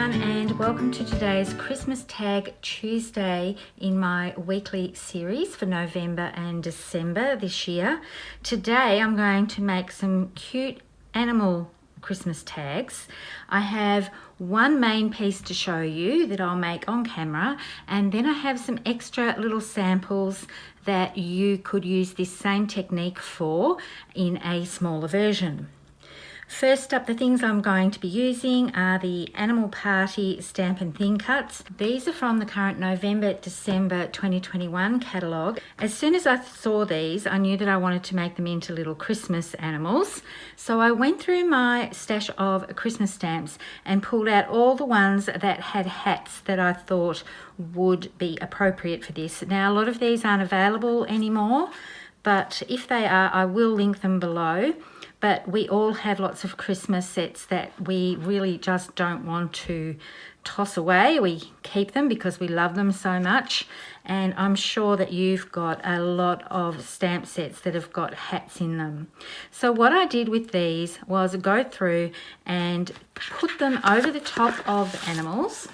everyone, and welcome to today's Christmas Tag Tuesday in my weekly series for November and December this year. Today I'm going to make some cute animal Christmas tags. I have one main piece to show you that I'll make on camera, and then I have some extra little samples that you could use this same technique for in a smaller version. First up, the things I'm going to be using are the Animal Party stamp and thin cuts. These are from the current November-December 2021 catalogue. As soon as I saw these, I knew that I wanted to make them into little Christmas animals. So I went through my stash of Christmas stamps and pulled out all the ones that had hats that I thought would be appropriate for this. Now, a lot of these aren't available anymore, but if they are, I will link them below. But we all have lots of Christmas sets that we really just don't want to toss away. We keep them because we love them so much. And I'm sure that you've got a lot of stamp sets that have got hats in them. So what I did with these was go through and put them over the top of the animals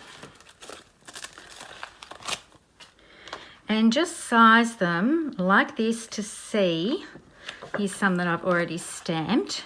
and just size them like this to see. Here's some that I've already stamped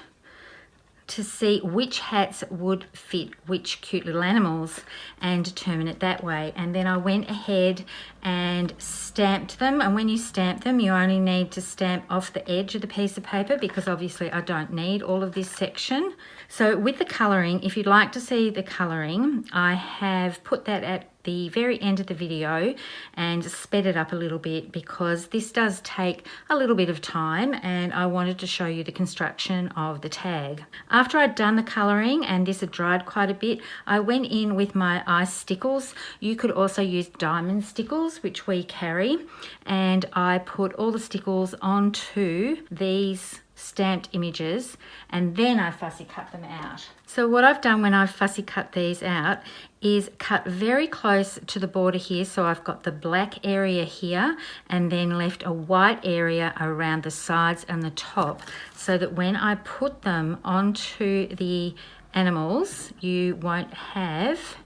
to see which hats would fit which cute little animals and determine it that way. And then I went ahead and stamped them, and when you stamp them you only need to stamp off the edge of the piece of paper because obviously I don't need all of this section. So with the colouring, if you'd like to see the colouring, I have put that at the very end of the video and sped it up a little bit because this does take a little bit of time and I wanted to show you the construction of the tag. After I'd done the colouring and this had dried quite a bit, I went in with my ice stickles. You could also use diamond stickles, which we carry, and I put all the stickles onto these stamped images and then I fussy cut them out. So what I've done when I've fussy cut these out is cut very close to the border here, so I've got the black area here and then left a white area around the sides and the top so that when I put them onto the animals you won't have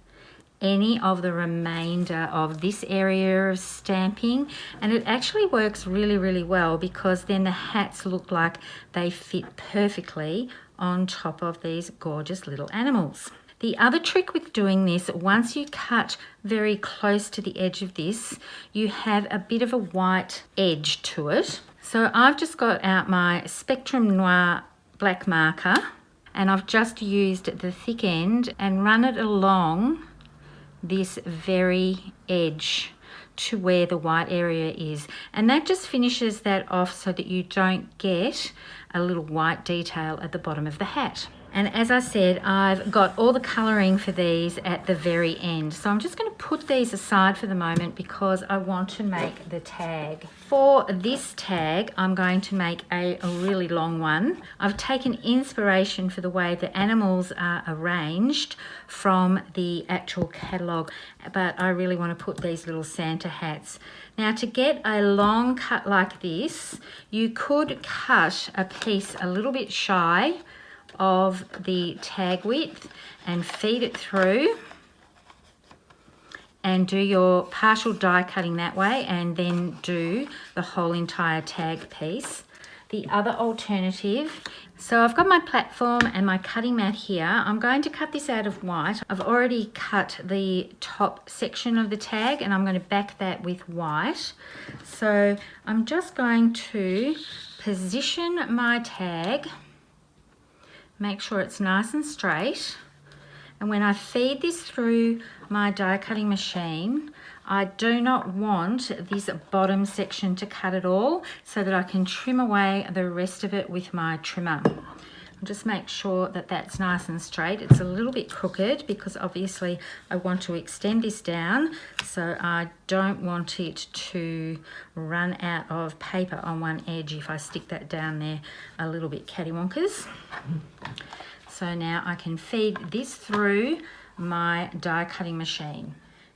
any of the remainder of this area of stamping, and it actually works really well because then the hats look like they fit perfectly on top of these gorgeous little animals. The other trick with doing this, once you cut very close to the edge of this, you have a bit of a white edge to it. So I've just got out my Spectrum Noir black marker and I've just used the thick end and run it along this very edge to where the white area is, and that just finishes that off so that you don't get a little white detail at the bottom of the hat. And as I said, I've got all the colouring for these at the very end. So I'm just going to put these aside for the moment because I want to make the tag. For this tag, I'm going to make a really long one. I've taken inspiration for the way the animals are arranged from the actual catalogue, but I really want to put these little Santa hats. Now, to get a long cut like this, you could cut a piece a little bit shy of the tag width and feed it through and do your partial die cutting that way and then do the whole entire tag piece. The other alternative, so I've got my platform and my cutting mat here. I'm going to cut this out of white. I've already cut the top section of the tag and I'm going to back that with white. So I'm just going to position my tag, make sure it's nice and straight, and when I feed this through my die cutting machine, I do not want this bottom section to cut at all so that I can trim away the rest of it with my trimmer. Just make sure that that's nice and straight. It's a little bit crooked because obviously I want to extend this down, so I don't want it to run out of paper on one edge if I stick that down there a little bit cattywonkers. So now I can feed this through my die cutting machine.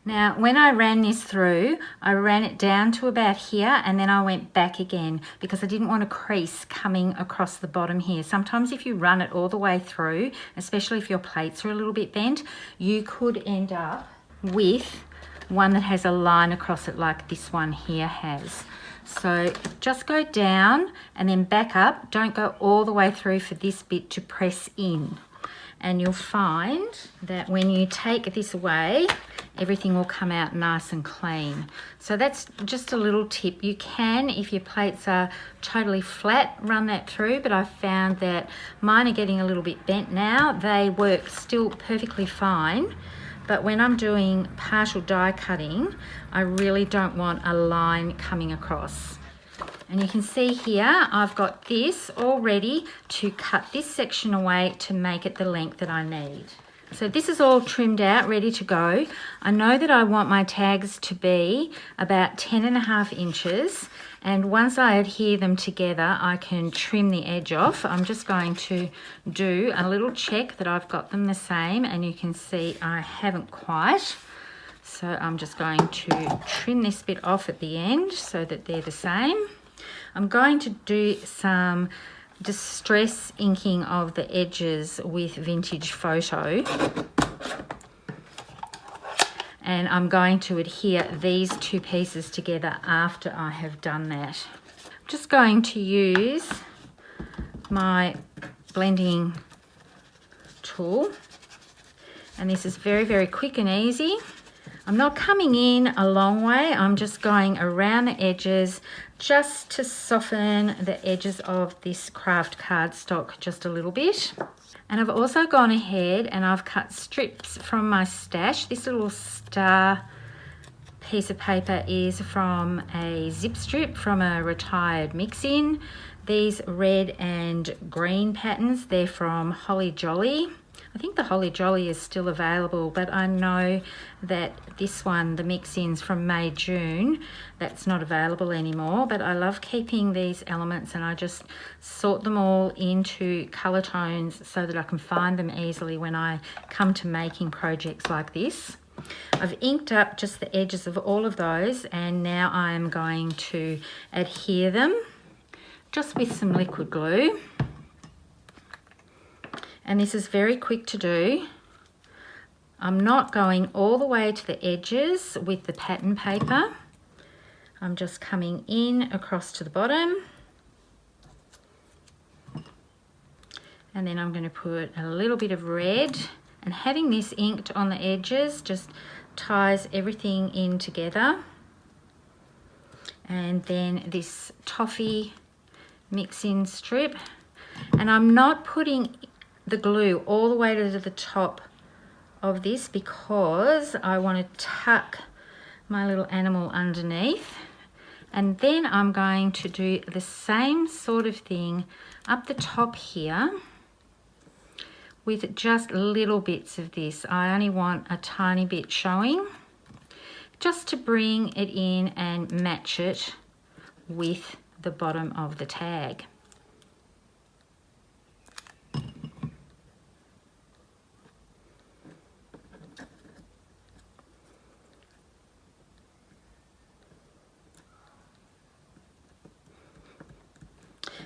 Now, when I ran this through, I ran it down to about here and then I went back again because I didn't want a crease coming across the bottom here. Sometimes if you run it all the way through, especially if your plates are a little bit bent, you could end up with one that has a line across it like this one here has. So just go down and then back up. Don't go all the way through for this bit to press in. And you'll find that when you take this away, everything will come out nice and clean. So that's just a little tip. You can, if your plates are totally flat, run that through, but I've found that mine are getting a little bit bent now. They work still perfectly fine, but when I'm doing partial die cutting, I really don't want a line coming across. And you can see here, I've got this all ready to cut this section away to make it the length that I need. So this is all trimmed out, ready to go. I know that I want my tags to be about 10.5 inches. And once I adhere them together, I can trim the edge off. I'm just going to do a little check that I've got them the same, and you can see I haven't quite. So I'm just going to trim this bit off at the end so that they're the same. I'm going to do some distress inking of the edges with Vintage Photo. And I'm going to adhere these two pieces together after I have done that. I'm just going to use my blending tool. And this is very, very quick and easy. I'm not coming in a long way. I'm just going around the edges just to soften the edges of this craft cardstock just a little bit. And I've also gone ahead and I've cut strips from my stash. This little star piece of paper is from a zip strip from a retired mix-in. These red and green patterns, they're from Holly Jolly. I think the Holly Jolly is still available, but I know that this one, the mix-ins from May, June, that's not available anymore. But I love keeping these elements and I just sort them all into colour tones so that I can find them easily when I come to making projects like this. I've inked up just the edges of all of those, and now I'm going to adhere them just with some liquid glue. And this is very quick to do. I'm not going all the way to the edges with the pattern paper. I'm just coming in across to the bottom. And then I'm going to put a little bit of red. And having this inked on the edges just ties everything in together. And then this toffee mix-in strip. And I'm not putting the glue all the way to the top of this because I want to tuck my little animal underneath. And then I'm going to do the same sort of thing up the top here with just little bits of this. I only want a tiny bit showing just to bring it in and match it with the bottom of the tag.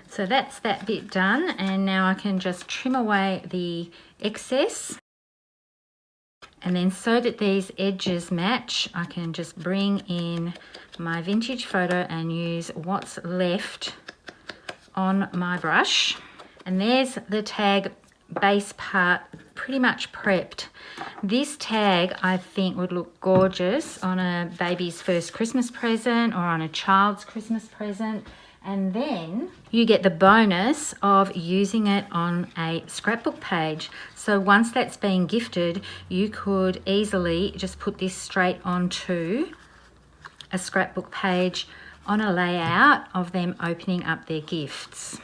So that's that bit done, and now I can just trim away the excess. And then so that these edges match, I can just bring in my Vintage Photo and use what's left on my brush. And there's the tag base part pretty much prepped. This tag I think would look gorgeous on a baby's first Christmas present or on a child's Christmas present. And then you get the bonus of using it on a scrapbook page. So once that's been gifted, you could easily just put this straight onto a scrapbook page on a layout of them opening up their gifts.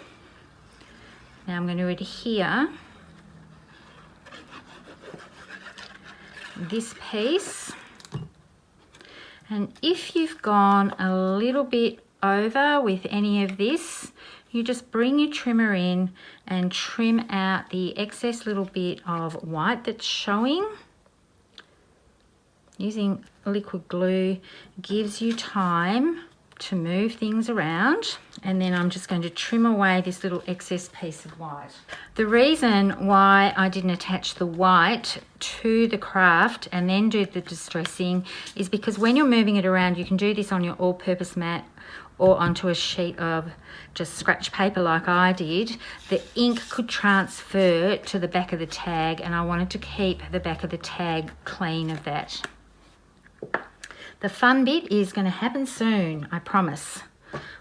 Now I'm going to adhere this piece. And if you've gone a little bit over with any of this, you just bring your trimmer in and trim out the excess little bit of white that's showing. Using liquid glue gives you time to move things around, and then I'm just going to trim away this little excess piece of white. The reason why I didn't attach the white to the craft and then do the distressing is because when you're moving it around, you can do this on your all-purpose mat or onto a sheet of just scratch paper like I did. The ink could transfer to the back of the tag, and I wanted to keep the back of the tag clean of that. The fun bit is going to happen soon, I promise.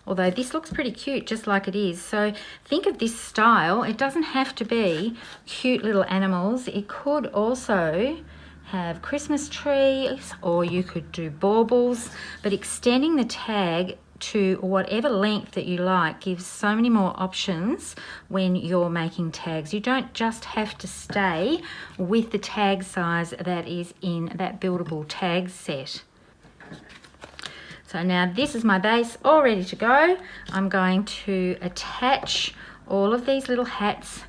Although this looks pretty cute just like it is. So think of this style. It doesn't have to be cute little animals. It could also have Christmas trees, or you could do baubles. But extending the tag to whatever length that you like gives so many more options when you're making tags. You don't just have to stay with the tag size that is in that buildable tag set. So now this is my base all ready to go. I'm going to attach all of these little hats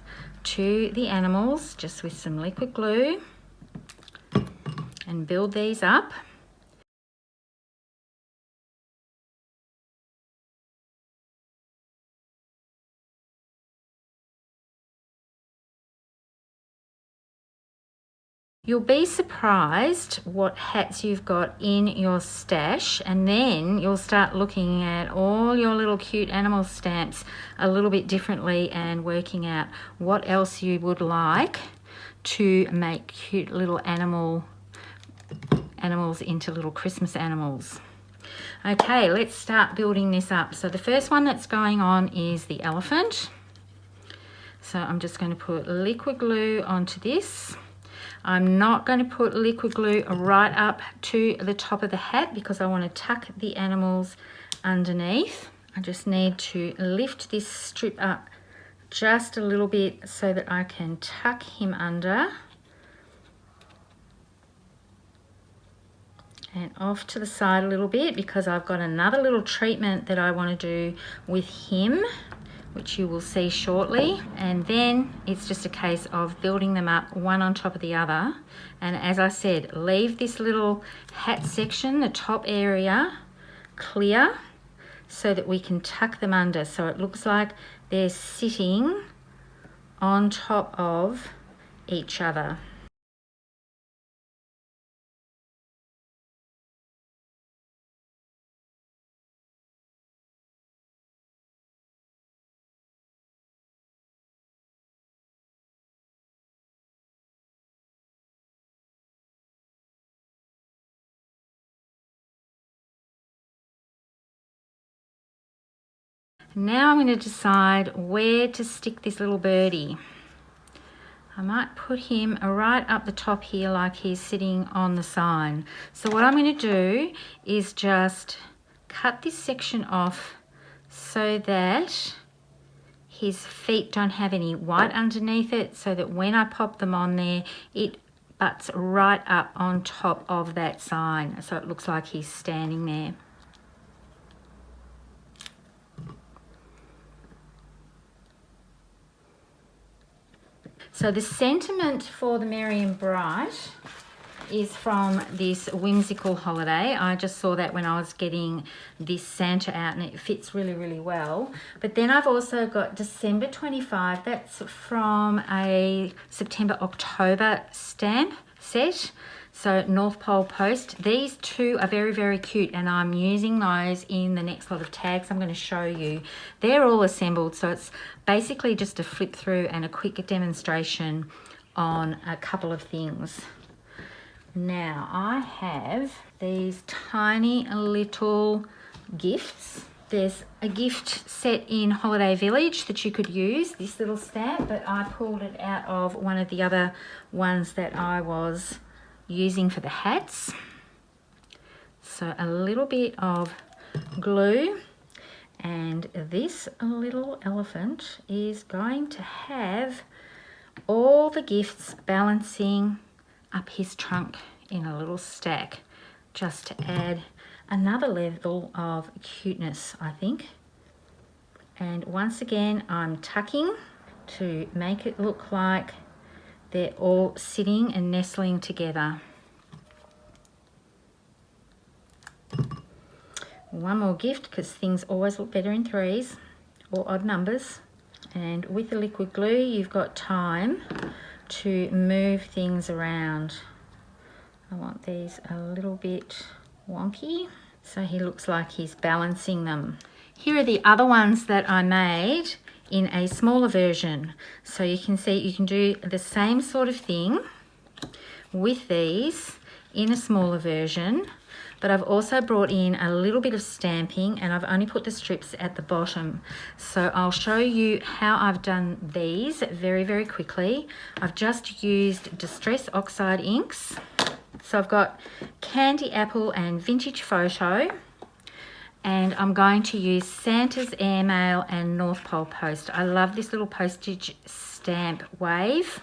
to the animals just with some liquid glue and build these up. You'll be surprised what hats you've got in your stash, and then you'll start looking at all your little cute animal stamps a little bit differently and working out what else you would like to make cute little animals into little Christmas animals. Okay, let's start building this up. So the first one that's going on is the elephant. So I'm just going to put liquid glue onto this. I'm not going to put liquid glue right up to the top of the hat because I want to tuck the animals underneath. I just need to lift this strip up just a little bit so that I can tuck him under. And off to the side a little bit because I've got another little treatment that I want to do with him, which you will see shortly. And then it's just a case of building them up one on top of the other. And as I said, leave this little hat section, the top area, clear so that we can tuck them under. So it looks like they're sitting on top of each other. Now I'm going to decide where to stick this little birdie. I might put him right up the top here like he's sitting on the sign. So what I'm going to do is just cut this section off so that his feet don't have any white underneath it, so that when I pop them on there, it butts right up on top of that sign. So it looks like he's standing there. So the sentiment for the Merry and Bright is from this Whimsical holiday. I just saw that when I was getting this Santa out, and it fits really, really well. But then I've also got December 25. That's from a September-October stamp set. So North Pole Post. These two are very, very cute, and I'm using those in the next lot of tags I'm going to show you. They're all assembled, so it's basically just a flip through and a quick demonstration on a couple of things. Now I have these tiny little gifts. There's a gift set in Holiday Village that you could use, this little stamp, but I pulled it out of one of the other ones that I was using for the hats. So a little bit of glue, and this little elephant is going to have all the gifts balancing up his trunk in a little stack, just to add another level of cuteness, I think. And once again, I'm tucking to make it look like they're all sitting and nestling together. One more gift, because things always look better in threes or odd numbers. And with the liquid glue, you've got time to move things around. I want these a little bit wonky, so he looks like he's balancing them. Here are the other ones that I made in a smaller version. So you can see you can do the same sort of thing with these in a smaller version, but I've also brought in a little bit of stamping, and I've only put the strips at the bottom. So I'll show you how I've done these very, very quickly. I've just used Distress Oxide inks. So I've got Candy Apple and Vintage Photo, and I'm going to use Santa's Airmail and North Pole Post. I love this little postage stamp wave,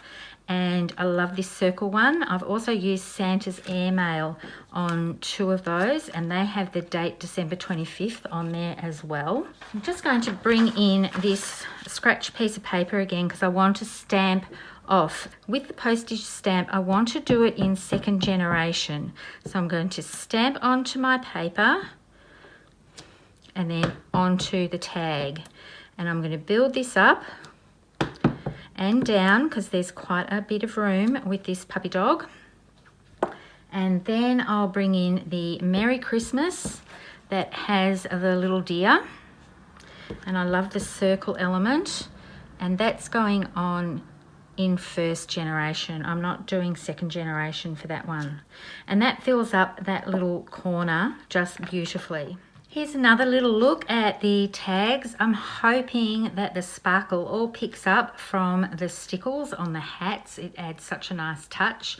and I love this circle one. I've also used Santa's Airmail on 2 of those, and they have the date December 25th on there as well. I'm just going to bring in this scratch piece of paper again, because I want to stamp off. With the postage stamp, I want to do it in second generation. So I'm going to stamp onto my paper and then onto the tag. And I'm going to build this up and down, because there's quite a bit of room with this puppy dog. And then I'll bring in the Merry Christmas that has the little deer. And I love the circle element, and that's going on in first generation. I'm not doing second generation for that one. And that fills up that little corner just beautifully. Here's another little look at the tags. I'm hoping that the sparkle all picks up from the stickles on the hats. It adds such a nice touch.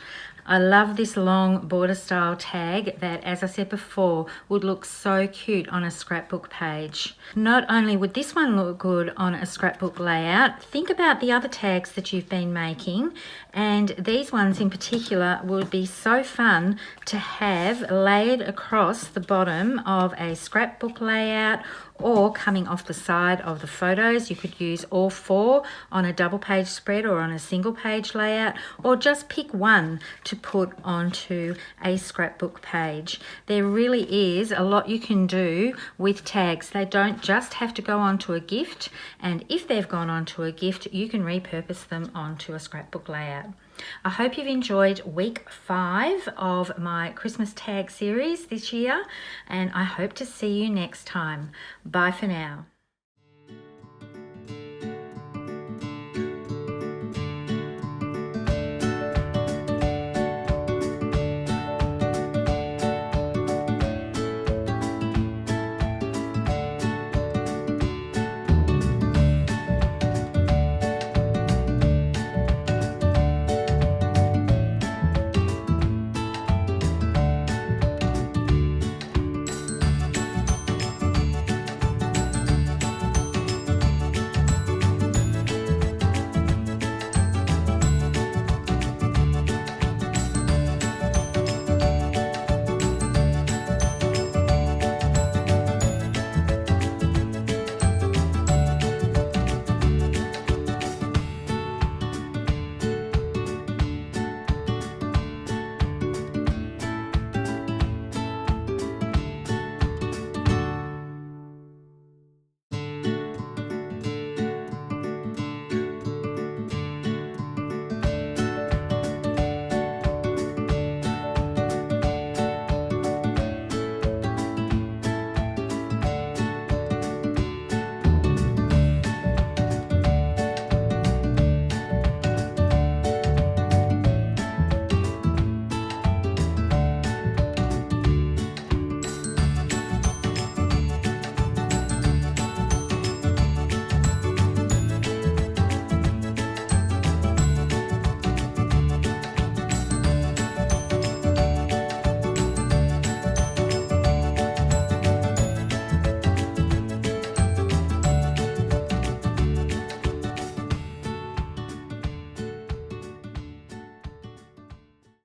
I love this long border style tag that, as I said before, would look so cute on a scrapbook page. Not only would this one look good on a scrapbook layout, think about the other tags that you've been making, and these ones in particular would be so fun to have layered across the bottom of a scrapbook layout, or coming off the side of the photos. You could use all 4 on a double page spread or on a single page layout, or just pick one to put onto a scrapbook page. There really is a lot you can do with tags. They don't just have to go onto a gift, and if they've gone onto a gift, you can repurpose them onto a scrapbook layout. I hope you've enjoyed week 5 of my Christmas tag series this year, and I hope to see you next time. Bye for now.